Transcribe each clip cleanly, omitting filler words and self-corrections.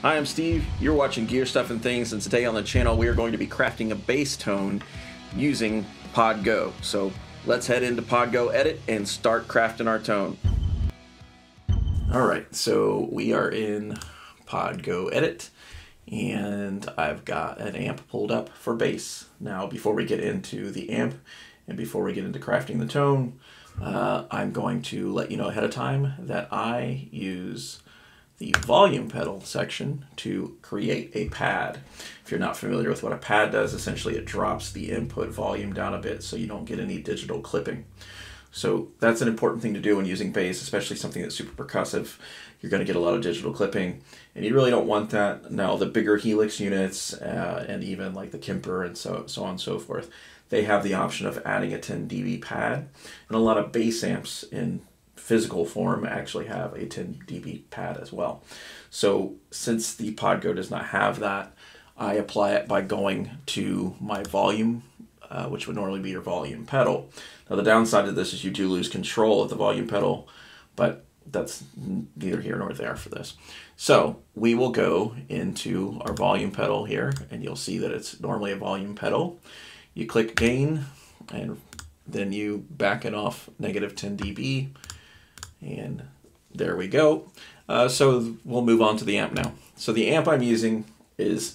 Hi, I'm Steve. You're watching Gear Stuff and Things, and today on the channel we are going to be crafting a bass tone using Podgo. So let's head into Podgo Edit and start crafting our tone. Alright, so we are in Podgo Edit, and I've got an amp pulled up for bass. Now, before we get into the amp and before we get into crafting the tone, I'm going to let you know ahead of time that I use the volume pedal section to create a pad. If you're not familiar with what a pad does, essentially it drops the input volume down a bit so you don't get any digital clipping. So that's an important thing to do when using bass, especially something that's super percussive. You're going to get a lot of digital clipping, and you really don't want that. Now, the bigger Helix units and even like the Kemper and so on and so forth, they have the option of adding a 10 dB pad, and a lot of bass amps in physical form actually have a 10 dB pad as well. So since the Podgo does not have that, I apply it by going to my volume, which would normally be your volume pedal. Now the downside of this is you do lose control of the volume pedal, but that's neither here nor there for this. So we will go into our volume pedal here, and you'll see that it's normally a volume pedal. You click gain, and then you back it off negative 10 dB. And there we go. So we'll move on to the amp now. So the amp I'm using is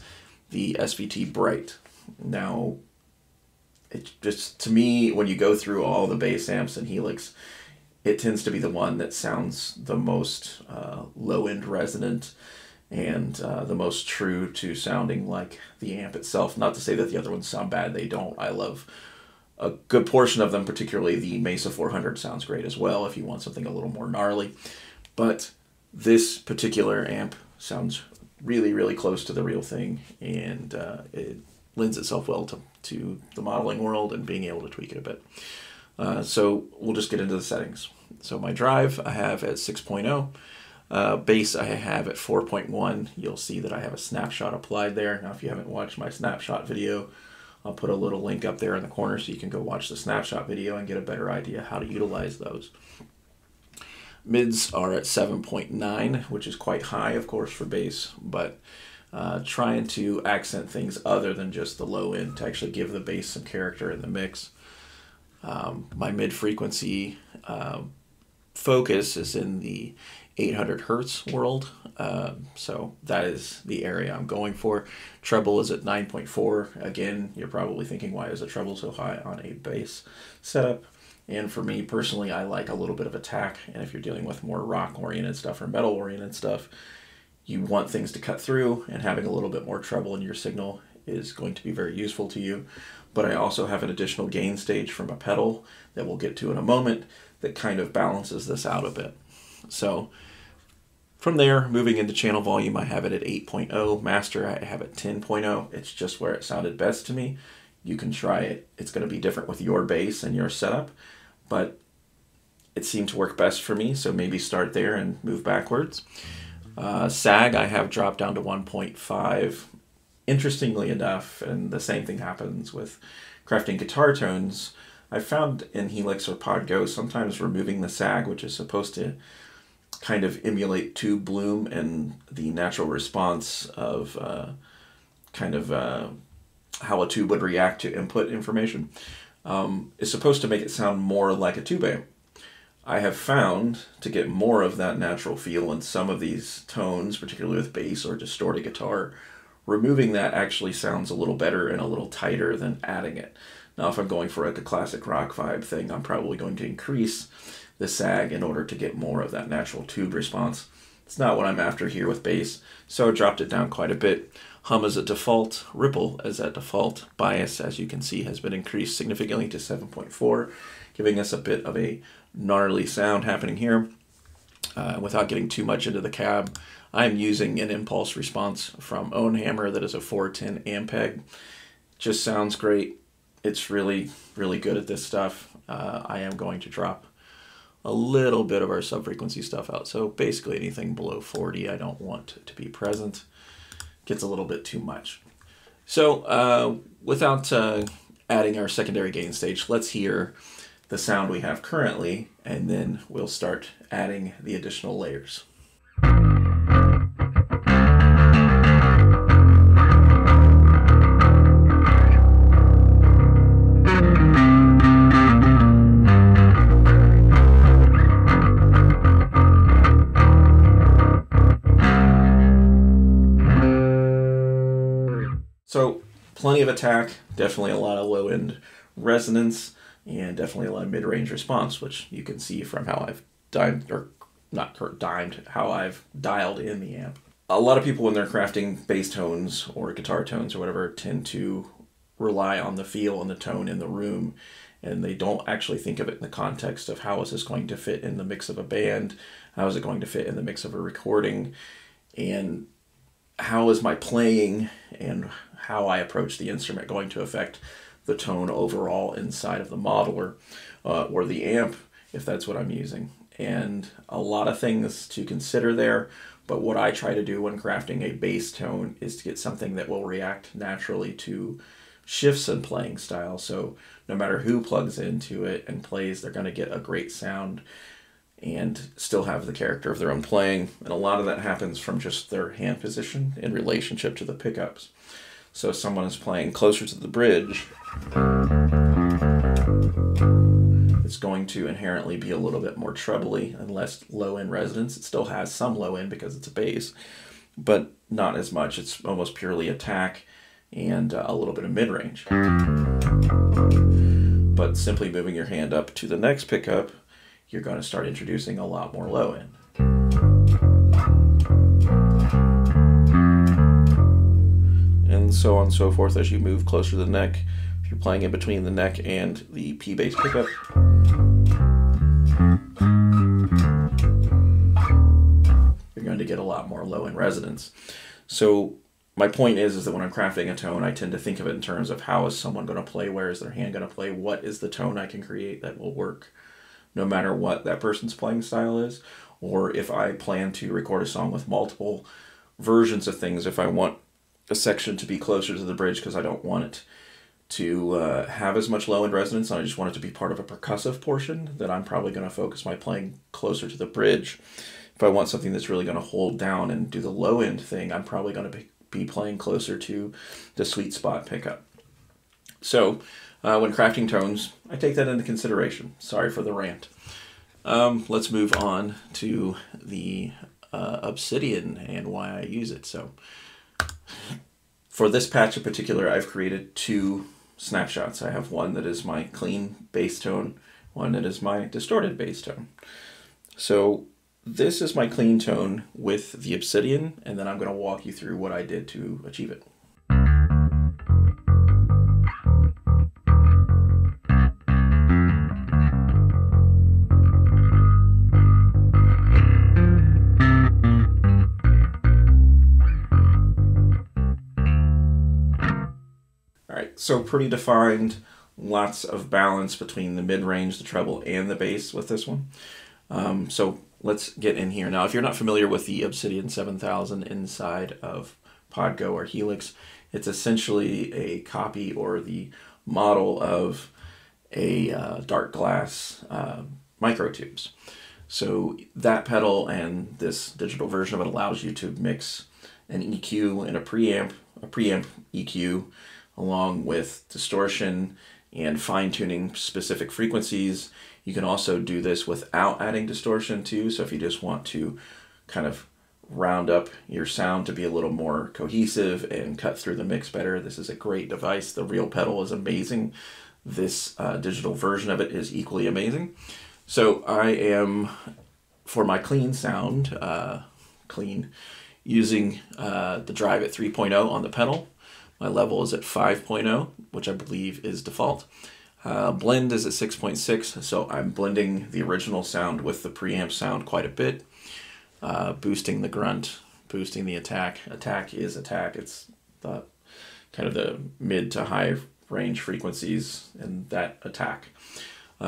the Svt Bright. Now, it just, to me, when you go through all the bass amps and Helix, it tends to be the one that sounds the most low-end resonant and the most true to sounding like the amp itself. Not to say that the other ones sound bad, they don't. I love a good portion of them, particularly the Mesa 400 sounds great as well if you want something a little more gnarly. But this particular amp sounds really, really close to the real thing, and it lends itself well to the modeling world and being able to tweak it a bit. So we'll just get into the settings. So my drive I have at 6.0. Bass I have at 4.1. You'll see that I have a snapshot applied there. Now if you haven't watched my snapshot video, I'll put a little link up there in the corner so you can go watch the snapshot video and get a better idea how to utilize those. Mids are at 7.9, which is quite high, of course, for bass, but trying to accent things other than just the low end to actually give the bass some character in the mix. My mid-frequency focus is in the 800 Hertz world, so that is the area I'm going for. Treble is at 9.4. Again, you're probably thinking, why is a treble so high on a bass setup? And for me personally, I like a little bit of attack, and if you're dealing with more rock-oriented stuff or metal-oriented stuff, you want things to cut through, and having a little bit more treble in your signal is going to be very useful to you. But I also have an additional gain stage from a pedal that we'll get to in a moment that kind of balances this out a bit. So from there, moving into channel volume, I have it at 8.0. Master, I have it 10.0. It's just where it sounded best to me. You can try it. It's going to be different with your bass and your setup, but it seemed to work best for me, so maybe start there and move backwards. Sag, I have dropped down to 1.5. Interestingly enough, and the same thing happens with crafting guitar tones, I found in Helix or Podgo, sometimes removing the sag, which is supposed to kind of emulate tube bloom and the natural response of how a tube would react to input information, is supposed to make it sound more like a tube amp. I have found to get more of that natural feel in some of these tones, particularly with bass or distorted guitar, removing that actually sounds a little better and a little tighter than adding it. Now, if I'm going for like a classic rock vibe thing, I'm probably going to increase the sag in order to get more of that natural tube response. It's not what I'm after here with bass, so I dropped it down quite a bit. Hum is at default, ripple is at default, bias, as you can see, has been increased significantly to 7.4, giving us a bit of a gnarly sound happening here. Without getting too much into the cab, I'm using an impulse response from Ownhammer that is a 410 Ampeg. Just sounds great. It's really, really good at this stuff. I am going to drop a little bit of our sub-frequency stuff out. So basically anything below 40 I don't want to be present. Gets a little bit too much. So without adding our secondary gain stage, let's hear the sound we have currently, and then we'll start adding the additional layers. So plenty of attack, definitely a lot of low end resonance, and definitely a lot of mid-range response, which you can see from how I've how I've dialed in the amp. A lot of people when they're crafting bass tones or guitar tones or whatever tend to rely on the feel and the tone in the room, and they don't actually think of it in the context of how is this going to fit in the mix of a band, how is it going to fit in the mix of a recording, and how is my playing and how I approach the instrument going to affect the tone overall inside of the modeler or the amp, if that's what I'm using. And a lot of things to consider there, but what I try to do when crafting a bass tone is to get something that will react naturally to shifts in playing style. So no matter who plugs into it and plays, they're going to get a great sound and still have the character of their own playing. And a lot of that happens from just their hand position in relationship to the pickups. So if someone is playing closer to the bridge, it's going to inherently be a little bit more trebly and less low-end resonance. It still has some low-end because it's a bass, but not as much. It's almost purely attack and a little bit of mid-range. But simply moving your hand up to the next pickup, you're going to start introducing a lot more low-end. And so on and so forth as you move closer to the neck. If you're playing in between the neck and the P bass pickup, you're going to get a lot more low-end resonance. So my point is that when I'm crafting a tone, I tend to think of it in terms of how is someone going to play, where is their hand going to play, what is the tone I can create that will work no matter what that person's playing style is, or if I plan to record a song with multiple versions of things, if I want a section to be closer to the bridge because I don't want it to have as much low-end resonance, and I just want it to be part of a percussive portion, then I'm probably going to focus my playing closer to the bridge. If I want something that's really going to hold down and do the low-end thing, I'm probably going to be playing closer to the sweet spot pickup. So when crafting tones, I take that into consideration. Sorry for the rant. Let's move on to the Obsidian and why I use it. So for this patch in particular, I've created two snapshots. I have one that is my clean bass tone, one that is my distorted bass tone. So this is my clean tone with the Obsidian, and then I'm going to walk you through what I did to achieve it. So pretty defined, lots of balance between the mid-range, the treble, and the bass with this one. So let's get in here. Now, if you're not familiar with the Obsidian 7000 inside of Podgo or Helix, it's essentially a copy or the model of a dark glass microtubes. So that pedal and this digital version of it allows you to mix an EQ and a preamp EQ, along with distortion and fine-tuning specific frequencies. You can also do this without adding distortion too, so if you just want to kind of round up your sound to be a little more cohesive and cut through the mix better, this is a great device. The real pedal is amazing. This digital version of it is equally amazing. So I am, for my clean sound, using the drive at 3.0 on the pedal. My level is at 5.0, which I believe is default. Blend is at 6.6, so I'm blending the original sound with the preamp sound quite a bit, boosting the grunt, boosting the attack. Attack is attack. It's the kind of the mid to high range frequencies in that attack.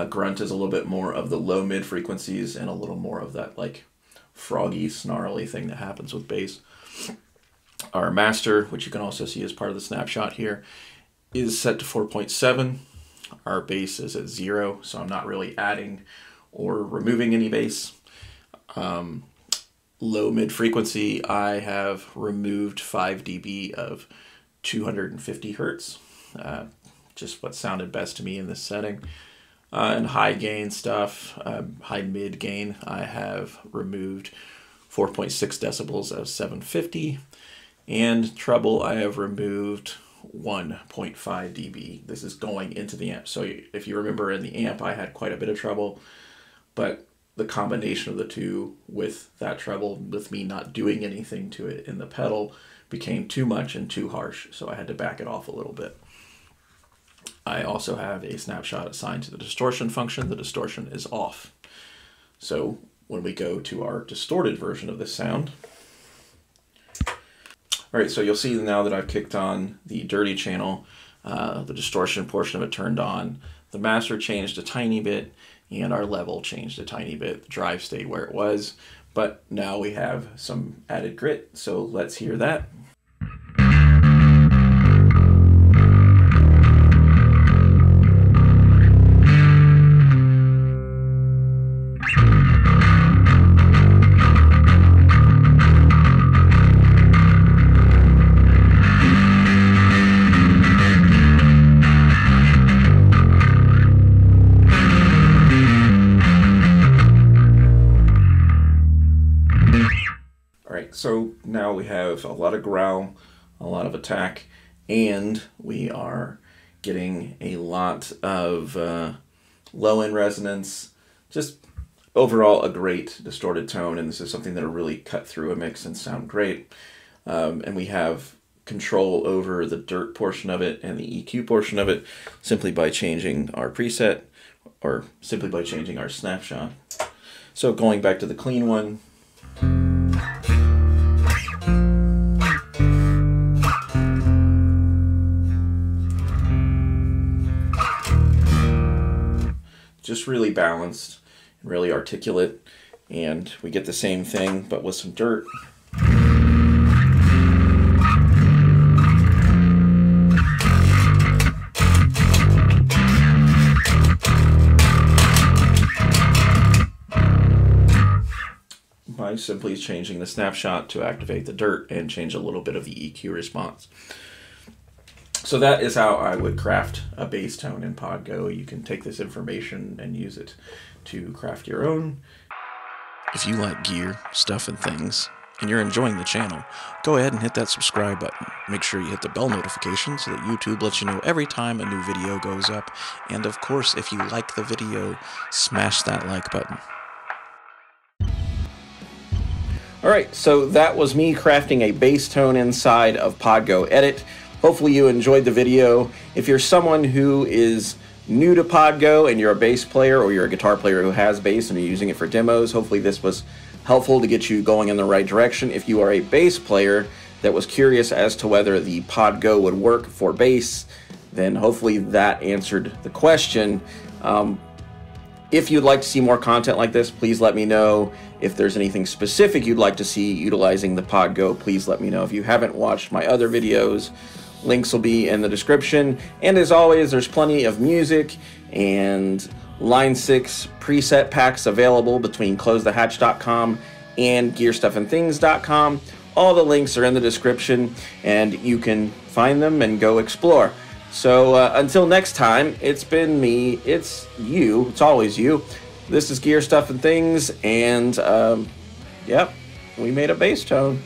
Grunt is a little bit more of the low mid frequencies and a little more of that like froggy, snarly thing that happens with bass. Our master, which you can also see as part of the snapshot here, is set to 4.7. Our bass is at 0, so I'm not really adding or removing any bass. Low mid frequency, I have removed 5 dB of 250 hertz, just what sounded best to me in this setting. And high gain stuff, high mid gain, I have removed 4.6 decibels of 750. And treble, I have removed 1.5 dB. This is going into the amp. So if you remember in the amp, I had quite a bit of treble, but the combination of the two with that treble, with me not doing anything to it in the pedal, became too much and too harsh. So I had to back it off a little bit. I also have a snapshot assigned to the distortion function. The distortion is off. So when we go to our distorted version of this sound, all right, so you'll see now that I've kicked on the dirty channel, the distortion portion of it turned on, the master changed a tiny bit, and our level changed a tiny bit. The drive stayed where it was, but now we have some added grit, so let's hear that. So now we have a lot of growl, a lot of attack, and we are getting a lot of low-end resonance, just overall a great distorted tone, and this is something that'll really cut through a mix and sound great. And we have control over the dirt portion of it and the EQ portion of it simply by changing our preset, or simply by changing our snapshot. So going back to the clean one, just really balanced and really articulate, and we get the same thing but with some dirt. By simply changing the snapshot to activate the dirt and change a little bit of the EQ response. So that is how I would craft a bass tone in Podgo. You can take this information and use it to craft your own. If you like gear, stuff, and things, and you're enjoying the channel, go ahead and hit that subscribe button. Make sure you hit the bell notification so that YouTube lets you know every time a new video goes up. And of course, if you like the video, smash that like button. Alright, so that was me crafting a bass tone inside of Podgo Edit. Hopefully you enjoyed the video. If you're someone who is new to Podgo and you're a bass player, or you're a guitar player who has bass and you're using it for demos, hopefully this was helpful to get you going in the right direction. If you are a bass player that was curious as to whether the Podgo would work for bass, then hopefully that answered the question. If you'd like to see more content like this, please let me know. If there's anything specific you'd like to see utilizing the Podgo, please let me know. If you haven't watched my other videos, links will be in the description. And as always, there's plenty of music and Line 6 preset packs available between closethehatch.com and GearStuffandThings.com. All the links are in the description, and you can find them and go explore. So until next time, it's been me, it's you, it's always you. This is Gear Stuff and Things, and yep, we made a bass tone.